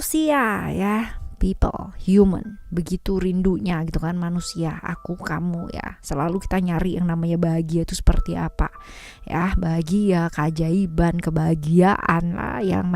manusia ya, people, human, begitu rindunya gitu kan manusia, aku, kamu ya. Selalu kita nyari yang namanya bahagia itu seperti apa ya, bahagia, keajaiban, kebahagiaan lah, yang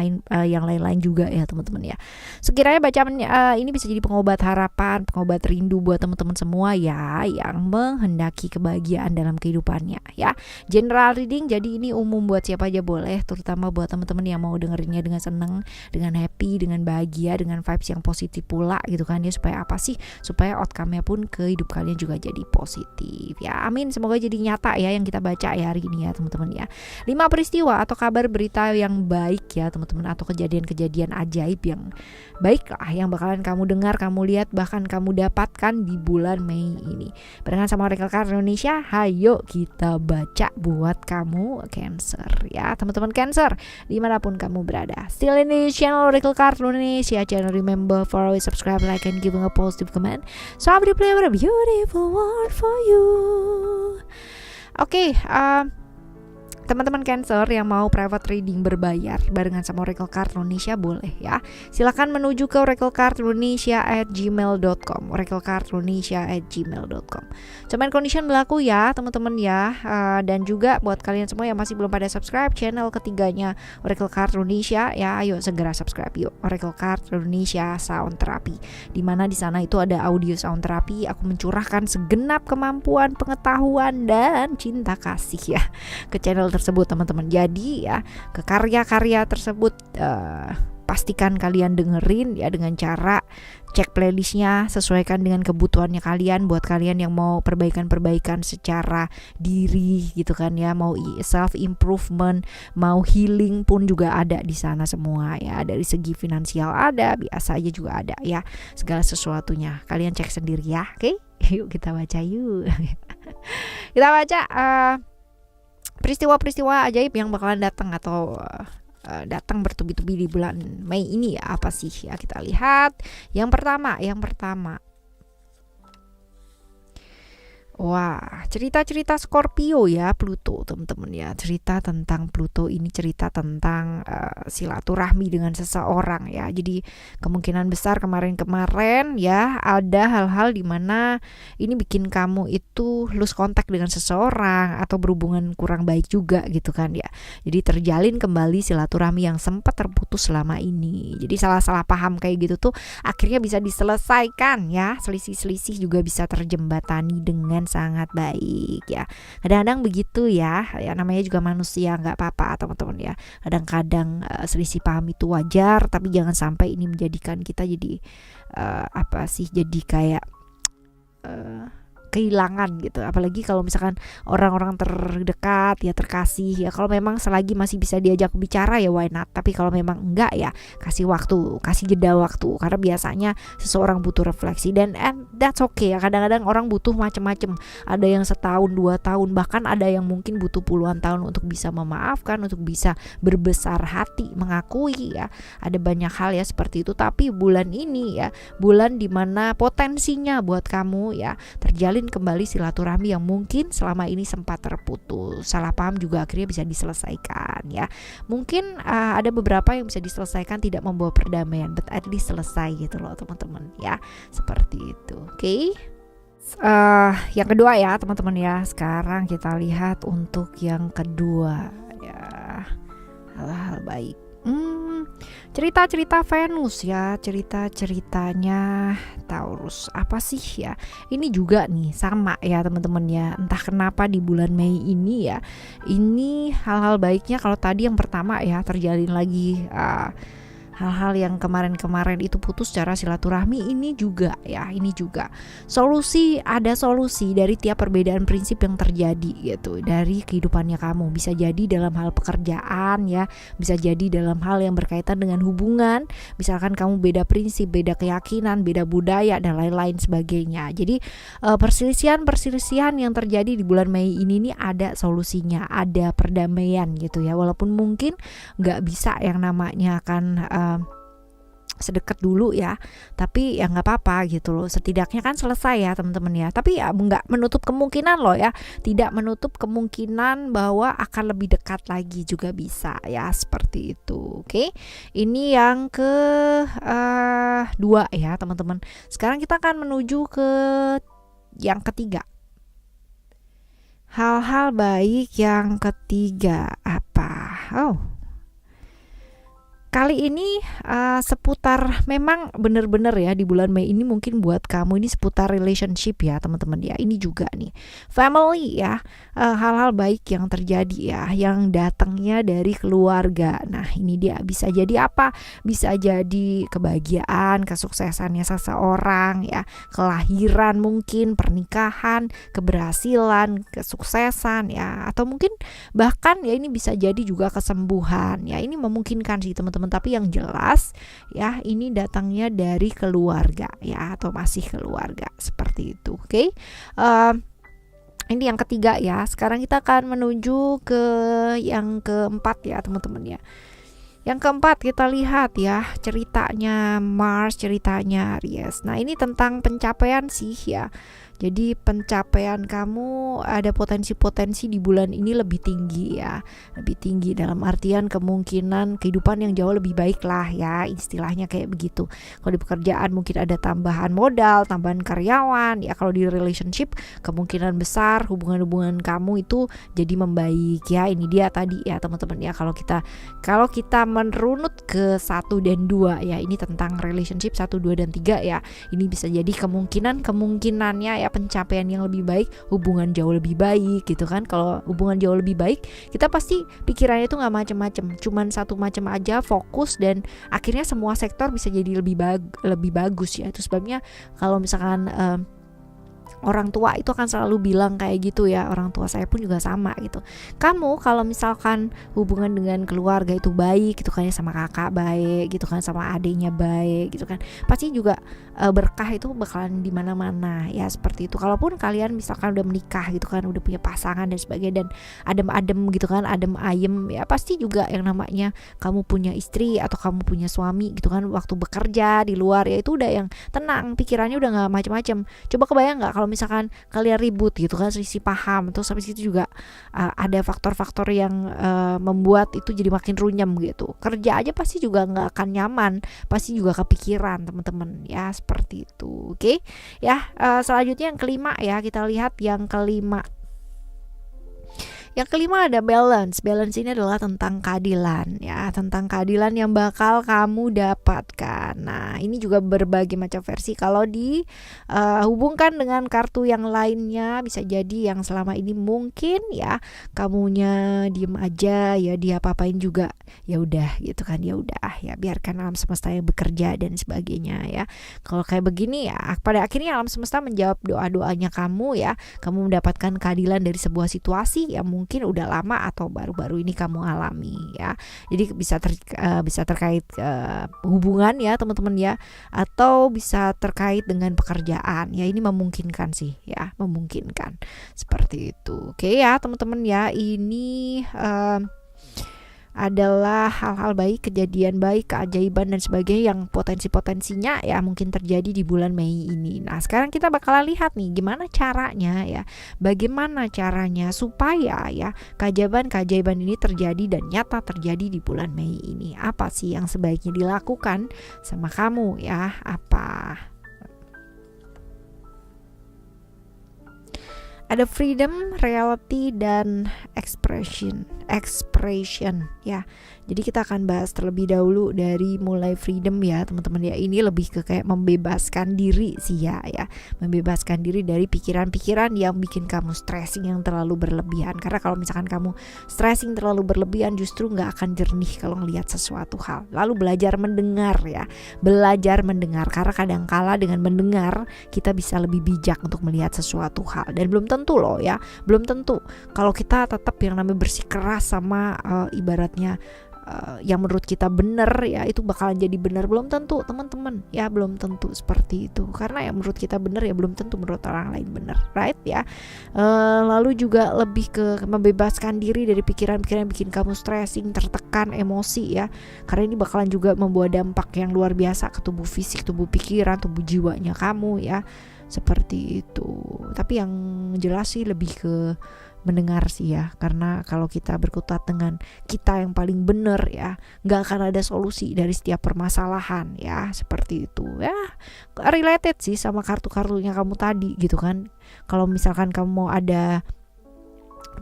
lain-lain juga ya teman-teman ya. Sekiranya bacaan ini bisa jadi pengobat harapan, pengobat rindu buat teman-teman semua ya yang menghendaki kebahagiaan dalam kehidupannya ya. General reading, jadi ini umum buat siapa aja boleh, terutama buat teman-teman yang mau dengerinnya dengan seneng, dengan happy, dengan bahagia, dengan vibes yang positif pula gitu kan ya. Supaya apa sih? Supaya outcome-nya pun ke hidup kalian juga jadi positif ya. Amin, semoga jadi nyata ya yang kita baca ya hari ini ya teman-teman ya. 5 peristiwa atau kabar berita yang baik ya teman-teman, atau kejadian-kejadian ajaib yang baik lah yang bakalan kamu dengar, kamu lihat, bahkan kamu dapatkan di bulan Mei ini. Barengan sama Oracle Card Indonesia, hayo kita baca buat kamu Cancer ya teman-teman Cancer, dimanapun kamu berada. Still in the channel Oracle Card Indonesia channel, remember for always subscribe, like, and giving a positive comment. So I will play a beautiful word for you. Oke, teman-teman Cancer yang mau private reading berbayar barengan sama Oracle Card Indonesia boleh ya. Silakan menuju ke oraclecardindonesia@gmail.com, oraclecardindonesia@gmail.com. Cuman condition berlaku ya teman-teman ya. Dan juga buat kalian semua yang masih belum pada subscribe channel ketiganya Oracle Card Indonesia ya, ayo segera subscribe yuk. Oracle Card Indonesia Sound Therapy, dimana di sana itu ada audio sound therapy. Aku mencurahkan segenap kemampuan, pengetahuan, dan cinta kasih ya ke channel tersebut teman-teman. Jadi ya ke karya-karya tersebut pastikan kalian dengerin ya dengan cara cek playlistnya, sesuaikan dengan kebutuhannya kalian. Buat kalian yang mau perbaikan-perbaikan secara diri gitu kan ya, mau self improvement, mau healing pun juga ada di sana semua ya. Dari segi finansial ada, biasa aja juga ada ya, segala sesuatunya kalian cek sendiri ya. Oke, yuk kita baca yuk. Kita baca peristiwa-peristiwa ajaib yang bakalan datang atau datang bertubi-tubi di bulan Mei ini ya. Apa sih ya, kita lihat. Yang pertama. Wah, cerita-cerita Scorpio ya, Pluto teman-teman ya. Cerita tentang Pluto ini cerita tentang silaturahmi dengan seseorang ya. Jadi kemungkinan besar kemarin-kemarin ya ada hal-hal di mana ini bikin kamu itu lose kontak dengan seseorang atau berhubungan kurang baik juga gitu kan ya. Jadi terjalin kembali silaturahmi yang sempat terputus selama ini. Jadi salah-salah paham kayak gitu tuh akhirnya bisa diselesaikan ya. Selisih-selisih juga bisa terjembatani dengan sangat baik ya. Kadang-kadang begitu ya, namanya juga manusia, nggak apa-apa teman-teman ya. Kadang-kadang selisih paham itu wajar, tapi jangan sampai ini menjadikan kita jadi jadi kayak kehilangan gitu. Apalagi kalau misalkan orang-orang terdekat ya, terkasih ya, kalau memang selagi masih bisa diajak bicara ya why not. Tapi kalau memang enggak ya kasih waktu, kasih jeda waktu, karena biasanya seseorang butuh refleksi and that's okay ya. Kadang-kadang orang butuh macam-macam, ada yang setahun, 2 tahun, bahkan ada yang mungkin butuh puluhan tahun untuk bisa memaafkan, untuk bisa berbesar hati, mengakui ya. Ada banyak hal ya seperti itu. Tapi bulan ini ya, bulan dimana potensinya buat kamu ya terjalin kembali silaturahmi yang mungkin selama ini sempat terputus. Salah paham juga akhirnya bisa diselesaikan ya. Mungkin ada beberapa yang bisa diselesaikan tidak membawa perdamaian, but at least selesai gitu loh teman-teman ya. Seperti itu. Oke. Yang kedua ya teman-teman ya. Sekarang kita lihat untuk yang kedua ya, hal-hal baik. Cerita-cerita Venus ya, cerita-ceritanya Taurus. Apa sih ya? Ini juga nih sama ya teman-teman ya. Entah kenapa di bulan Mei ini ya, ini hal-hal baiknya. Kalau tadi yang pertama ya terjalin lagi hal-hal yang kemarin-kemarin itu putus secara silaturahmi, ini juga ya, ini juga ada solusi dari tiap perbedaan prinsip yang terjadi gitu dari kehidupannya kamu. Bisa jadi dalam hal pekerjaan ya, bisa jadi dalam hal yang berkaitan dengan hubungan, misalkan kamu beda prinsip, beda keyakinan, beda budaya dan lain-lain sebagainya. Jadi perselisihan yang terjadi di bulan Mei ini nih ada solusinya, ada perdamaian gitu ya. Walaupun mungkin nggak bisa yang namanya akan sedekat dulu ya, tapi ya nggak apa-apa gitu loh, setidaknya kan selesai ya teman-teman ya. Tapi ya nggak menutup kemungkinan loh ya, tidak menutup kemungkinan bahwa akan lebih dekat lagi juga bisa ya, seperti itu. Oke, ini yang ke dua ya teman-teman. Sekarang kita akan menuju ke yang ketiga. Hal-hal baik yang ketiga apa? Kali ini seputar, memang bener-bener ya di bulan Mei ini mungkin buat kamu ini seputar relationship ya teman-teman ya. Ini juga nih family ya, hal-hal baik yang terjadi ya, yang datangnya dari keluarga. Nah ini dia, bisa jadi apa? Bisa jadi kebahagiaan, kesuksesannya seseorang ya, kelahiran mungkin, pernikahan, keberhasilan, kesuksesan ya, atau mungkin bahkan ya ini bisa jadi juga kesembuhan ya. Ini memungkinkan sih teman-teman, tapi yang jelas ya ini datangnya dari keluarga ya, atau masih keluarga, seperti itu. Oke. Ini yang ketiga ya. Sekarang kita akan menuju ke yang keempat ya teman-teman ya. Yang keempat kita lihat ya, ceritanya Mars, ceritanya Aries. Nah ini tentang pencapaian sih ya. Jadi pencapaian kamu ada potensi-potensi di bulan ini lebih tinggi ya, lebih tinggi dalam artian kemungkinan kehidupan yang jauh lebih baik lah ya, istilahnya kayak begitu. Kalau di pekerjaan mungkin ada tambahan modal, tambahan karyawan ya. Kalau di relationship kemungkinan besar hubungan-hubungan kamu itu jadi membaik ya. Ini dia tadi ya teman-teman ya, kalau kita merunut ke 1 dan 2 ya, ini tentang relationship 1, 2 dan 3 ya. Ini bisa jadi kemungkinannya ya, pencapaian yang lebih baik, hubungan jauh lebih baik gitu kan. Kalau hubungan jauh lebih baik, kita pasti pikirannya itu nggak macam-macam, cuman satu macam aja, fokus, dan akhirnya semua sektor bisa jadi lebih bagus ya. Itu sebabnya kalau misalkan orang tua itu akan selalu bilang kayak gitu ya, orang tua saya pun juga sama gitu. Kamu kalau misalkan hubungan dengan keluarga itu baik gitu kan ya, sama kakak baik gitu kan, sama adiknya baik gitu kan, pasti juga berkah itu bakalan di mana-mana ya, seperti itu. Kalaupun kalian misalkan udah menikah gitu kan, udah punya pasangan dan sebagainya, dan adem-adem gitu kan, adem ayem ya, pasti juga yang namanya kamu punya istri atau kamu punya suami gitu kan, waktu bekerja di luar ya itu udah yang tenang, pikirannya udah nggak macam-macam. Coba kebayang nggak kalau misalkan kalian ribut gitu kan, selisih paham, terus habis itu juga ada faktor-faktor yang membuat itu jadi makin runyam gitu. Kerja aja pasti juga nggak akan nyaman, pasti juga kepikiran teman-teman ya, seperti itu. Oke ya, selanjutnya yang kelima ya, kita lihat yang kelima. Yang kelima ada balance. Balance ini adalah tentang keadilan ya, tentang keadilan yang bakal kamu dapatkan. Nah, ini juga berbagai macam versi. Kalau dihubungkan dengan kartu yang lainnya, bisa jadi yang selama ini mungkin ya kamunya diem aja ya, dia apa-apain juga ya udah gitu kan, ya udah ya, biarkan alam semesta yang bekerja dan sebagainya ya. Kalau kayak begini ya, pada akhirnya alam semesta menjawab doa-doanya kamu ya. Kamu mendapatkan keadilan dari sebuah situasi yang mungkin udah lama atau baru-baru ini kamu alami ya. Jadi bisa terkait hubungan ya teman-teman ya, atau bisa terkait dengan pekerjaan ya. Ini memungkinkan sih ya, memungkinkan seperti itu. Oke ya teman-teman ya, ini adalah hal-hal baik, kejadian baik, keajaiban dan sebagainya yang potensi-potensinya ya mungkin terjadi di bulan Mei ini. Nah sekarang kita bakalan lihat nih gimana caranya ya, bagaimana caranya supaya ya keajaiban-keajaiban ini terjadi dan nyata terjadi di bulan Mei ini. Apa sih yang sebaiknya dilakukan sama kamu ya, apa? Ada freedom, reality, dan expression ya. Jadi kita akan bahas terlebih dahulu dari mulai freedom ya teman-teman ya. Ini lebih ke kayak membebaskan diri sih ya, membebaskan diri dari pikiran-pikiran yang bikin kamu stressing yang terlalu berlebihan. Karena kalau misalkan kamu stressing terlalu berlebihan, justru nggak akan jernih kalau ngelihat sesuatu hal. Lalu belajar mendengar ya, karena kadangkala dengan mendengar kita bisa lebih bijak untuk melihat sesuatu hal. Dan belum tentu loh ya, belum tentu kalau kita tetap yang namanya bersikeras sama ibaratnya yang menurut kita benar ya itu bakalan jadi benar, belum tentu teman-teman ya, belum tentu seperti itu, karena yang menurut kita benar ya belum tentu menurut orang lain benar, right ya. Lalu juga lebih ke membebaskan diri dari pikiran-pikiran yang bikin kamu stressing, tertekan, emosi ya, karena ini bakalan juga membawa dampak yang luar biasa ke tubuh fisik, tubuh pikiran, tubuh jiwanya kamu ya, seperti itu. Tapi yang jelas sih lebih ke mendengar sih ya, karena kalau kita berkutat dengan kita yang paling benar ya, nggak akan ada solusi dari setiap permasalahan ya, seperti itu ya. Related sih sama kartu-kartunya kamu tadi gitu kan. Kalau misalkan kamu mau ada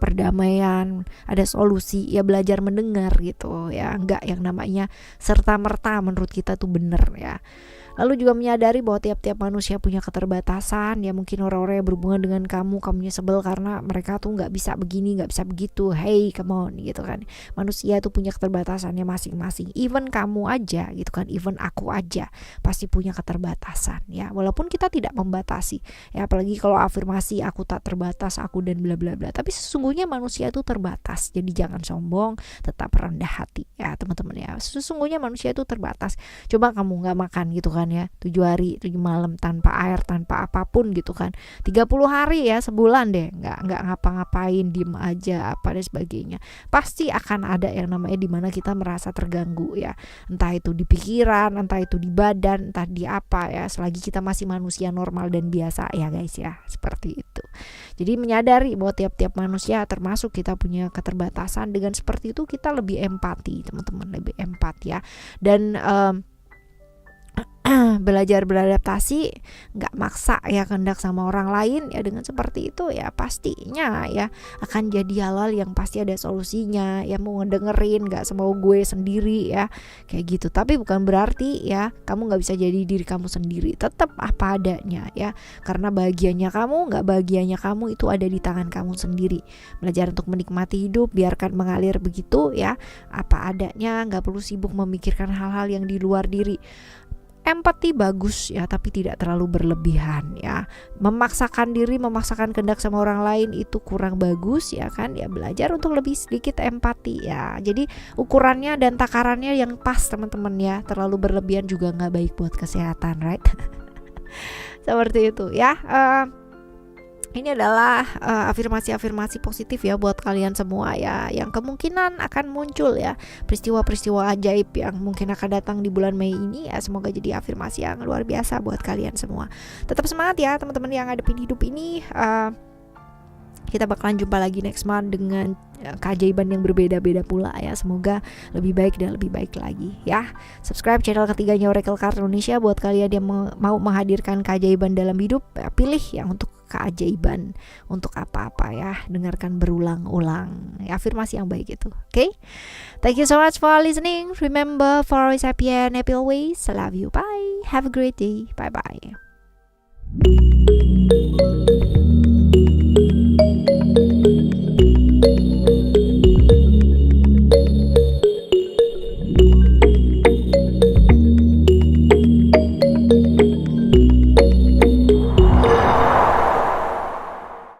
perdamaian, ada solusi ya, belajar mendengar gitu ya, nggak yang namanya serta-merta menurut kita tuh benar ya. Lalu juga menyadari bahwa tiap-tiap manusia punya keterbatasan ya, mungkin orang-orang yang berhubungan dengan kamunya sebel karena mereka tuh nggak bisa begini, nggak bisa begitu. Hey, come on gitu kan. Manusia tuh punya keterbatasannya masing-masing. Even kamu aja gitu kan, even aku aja pasti punya keterbatasan ya. Walaupun kita tidak membatasi ya, apalagi kalau afirmasi aku tak terbatas, aku dan bla bla bla. Tapi sesungguhnya manusia itu terbatas. Jadi jangan sombong, tetap rendah hati ya teman-teman ya. Sesungguhnya manusia itu terbatas. Coba kamu nggak makan gitu kan ya, 7 hari 7 malam tanpa air, tanpa apapun gitu kan, 30 hari ya, sebulan deh nggak ngapa-ngapain, diem aja apa dan sebagainya, pasti akan ada yang namanya dimana kita merasa terganggu ya, entah itu di pikiran, entah itu di badan, entah di apa ya, selagi kita masih manusia normal dan biasa ya guys ya, seperti itu. Jadi menyadari bahwa tiap-tiap manusia termasuk kita punya keterbatasan, dengan seperti itu kita lebih empati teman-teman, lebih empati ya, dan belajar beradaptasi, nggak maksa ya kehendak sama orang lain ya, dengan seperti itu ya pastinya ya akan jadi hal-hal yang pasti ada solusinya ya. Mau ngedengerin nggak semau gue sendiri ya kayak gitu, tapi bukan berarti ya kamu nggak bisa jadi diri kamu sendiri, tetap apa adanya ya, karena bahagianya kamu nggak bahagianya kamu itu ada di tangan kamu sendiri. Belajar untuk menikmati hidup, biarkan mengalir begitu ya, apa adanya, nggak perlu sibuk memikirkan hal-hal yang di luar diri. Empati bagus ya, tapi tidak terlalu berlebihan ya. Memaksakan diri, memaksakan kehendak sama orang lain itu kurang bagus ya kan. Ya belajar untuk lebih sedikit empati ya. Jadi ukurannya dan takarannya yang pas teman-teman ya. Terlalu berlebihan juga nggak baik buat kesehatan, right? Seperti itu ya. Ini adalah afirmasi-afirmasi positif ya buat kalian semua ya, yang kemungkinan akan muncul ya, peristiwa-peristiwa ajaib yang mungkin akan datang di bulan Mei ini ya. Semoga jadi afirmasi yang luar biasa buat kalian semua. Tetap semangat ya teman-teman yang ngadepin hidup ini. Kita bakalan jumpa lagi next month dengan keajaiban yang berbeda-beda pula ya. Semoga lebih baik dan lebih baik lagi ya. Subscribe channel ketiganya Oracle Card Indonesia buat kalian yang mau menghadirkan keajaiban dalam hidup. Pilih yang untuk keajaiban, untuk apa-apa ya. Dengarkan berulang-ulang ya, afirmasi yang baik itu. Okay? Thank you so much for listening. Remember, for always happy and happy always. I love you. Bye. Have a great day. Bye-bye.